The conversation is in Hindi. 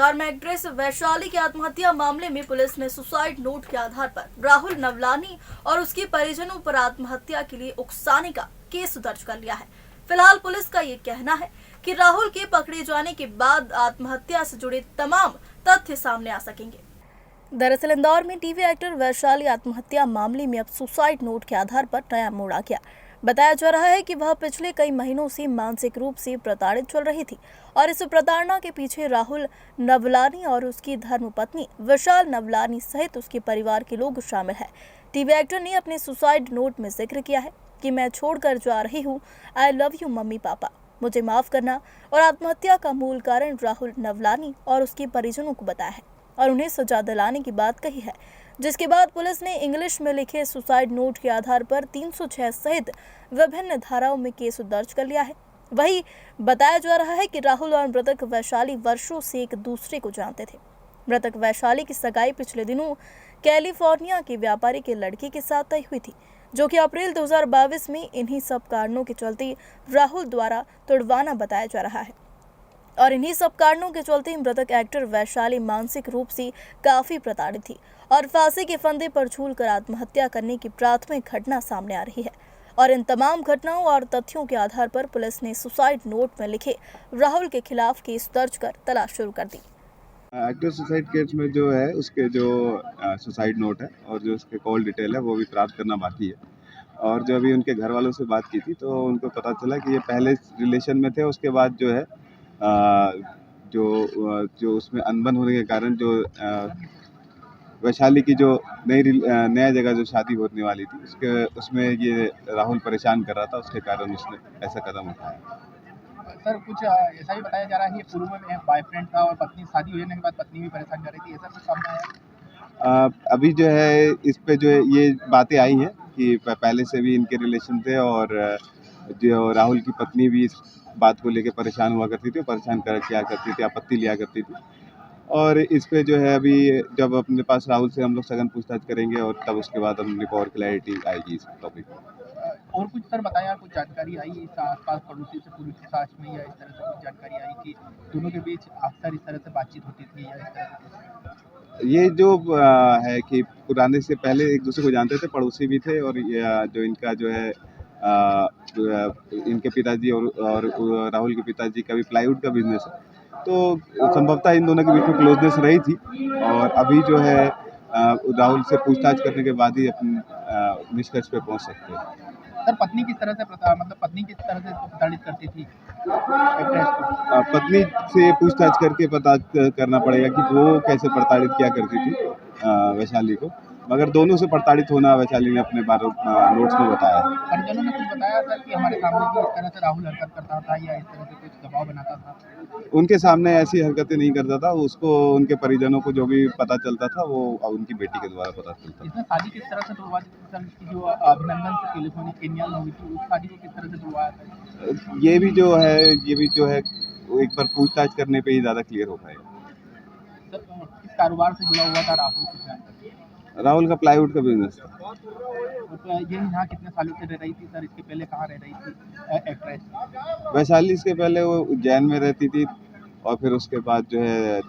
इंदौर में एक्ट्रेस वैशाली की आत्महत्या मामले में पुलिस ने सुसाइड नोट के आधार पर राहुल नवलानी और उसके परिजनों पर आत्महत्या के लिए उकसाने का केस दर्ज कर लिया है। फिलहाल पुलिस का ये कहना है कि राहुल के पकड़े जाने के बाद आत्महत्या से जुड़े तमाम तथ्य सामने आ सकेंगे। दरअसल इंदौर में टीवी एक्टर वैशाली आत्महत्या मामले में अब सुसाइड नोट के आधार पर नया मोड़ आ गया। बताया जा रहा है कि वह पिछले कई महीनों से मानसिक रूप से प्रताड़ित चल रही थी और इस प्रताड़ना के पीछे राहुल नवलानी और उसकी धर्मपत्नी विशाल नवलानी सहित उसके परिवार के लोग शामिल हैं। टीवी एक्टर ने अपने सुसाइड नोट में जिक्र किया है कि मैं छोड़कर जा रही हूँ, I love you mummy papa, मुझे माफ करना, और आत्महत्या का मूल कारण राहुल नवलानी और उसके परिजनों को बताया है और उन्हें सजा दिलाने की बात कही है। जिसके बाद पुलिस ने इंग्लिश में लिखे सुसाइड नोट के आधार पर 306 सहित विभिन्न धाराओं में केस दर्ज कर लिया है। वहीं बताया जा रहा है कि राहुल और मृतक वैशाली वर्षों से एक दूसरे को जानते थे। मृतक वैशाली की सगाई पिछले दिनों कैलिफोर्निया के व्यापारी के लड़के के साथ तय हुई थी, जो कि अप्रैल 2022 में इन्हीं सब कारणों के चलते राहुल द्वारा तुड़वाना बताया जा रहा है। और इन्हीं सब कारणों के चलते मृतक एक्टर वैशाली मानसिक रूप से काफी प्रताड़ित थी और फांसी के फंदे पर झूलकर आत्महत्या करने की प्राथमिक घटना सामने आ रही है। और इन तमाम घटनाओं और तथ्यों के आधार पर पुलिस ने सुसाइड नोट में लिखे राहुल के खिलाफ केस दर्ज कर तलाश शुरू कर दी। एक्टर सुसाइड केस में जो है उसके जो सुसाइड नोट है और जो उसके कॉल डिटेल है वो भी प्राप्त करना बाकी है। और जो अभी उनके घर वालों से बात की थी तो उनको पता चला कि ये पहले रिलेशन में थे, उसके बाद जो है जो उसमें अनबन होने के कारण जो वैशाली की जो नया जगह जो शादी होने वाली थी उसमें ये राहुल परेशान कर रहा था, उसके कारण उसने ऐसा कदम उठाया। सर कुछ ऐसा भी बताया जा रहा है कि पूर्व में बॉयफ्रेंड था और पत्नी शादी हो जाने के बाद पत्नी भी परेशान कर रही थी, ऐसा कुछ सामने आया? अभी जो है इस पे जो है ये बातें आई हैं कि पहले से भी इनके रिलेशन थे और जो राहुल की पत्नी भी इस बात को लेकर परेशान हुआ करती थी, किया करती थी, आपत्ति लिया करती थी। और इस पे जो है अभी जब अपने पास राहुल से हम लोग सघन पूछताछ करेंगे और तब उसके बाद हम और क्लैरिटी आएगी इस टॉपिक पर। और कुछ सर बताया, कुछ जानकारी आई इस आसपास पड़ोसी से पूछताछ में, या इस तरह से कुछ जानकारी आई कि दोनों के बीच अक्सर इस तरह से बातचीत होती थी या इस तरह से? ये जो है कि पुराने से पहले एक दूसरे को जानते थे, पड़ोसी भी थे और जो इनका जो है इनके पिताजी और राहुल के पिताजी का भी प्लाईवुड का बिजनेस है, तो संभवतः इन दोनों के बीच में क्लोजनेस रही थी। और अभी जो है राहुल से पूछताछ करने के बाद ही अपने निष्कर्ष पे पहुंच सकते हैं। सर पत्नी किस तरह से पत्नी किस तरह से इसको प्रताड़ित करती थी? पत्नी से पूछताछ करके पता करना पड़ेगा कि वो कैसे प्रताड़ित किया करती थी वैशाली को, मगर दोनों से प्रताड़ित होना वैशाली ने अपने नोट्स में बताया है। परिजनों ने कुछ बताया सर कि हमारे सामने भी इस तरह से राहुल हरकत करता था या इस तरह से कुछ दबाव बनाता था? उनके सामने ऐसी हरकतें नहीं करता था, उसको उनके परिजनों को जो भी पता चलता था वो उनकी बेटी के द्वारा पता चलता था। इसमें शादी किस तरह से तुड़वा दी सर, इसकी जो अभिनंदन से टेलीफोनिक केनिया में हुई थी, उस शादी को किस तरह से तुड़वाया था? ये भी जो है एक बार पूछताछ करने पे ही ज़्यादा क्लियर हो पाएगा। सर किस कारोबार से जुड़ा हुआ था राहुल? राहुल का प्लाईवुड का बिजनेस था। तो ये यहाँ कितने सालों से रह रही थी सर? इसके पहले कहाँ रह रही थी एक्ट्रेस? वैशाली इसके पहले वो उज्जैन में रहती थी और फिर उसके बाद जो है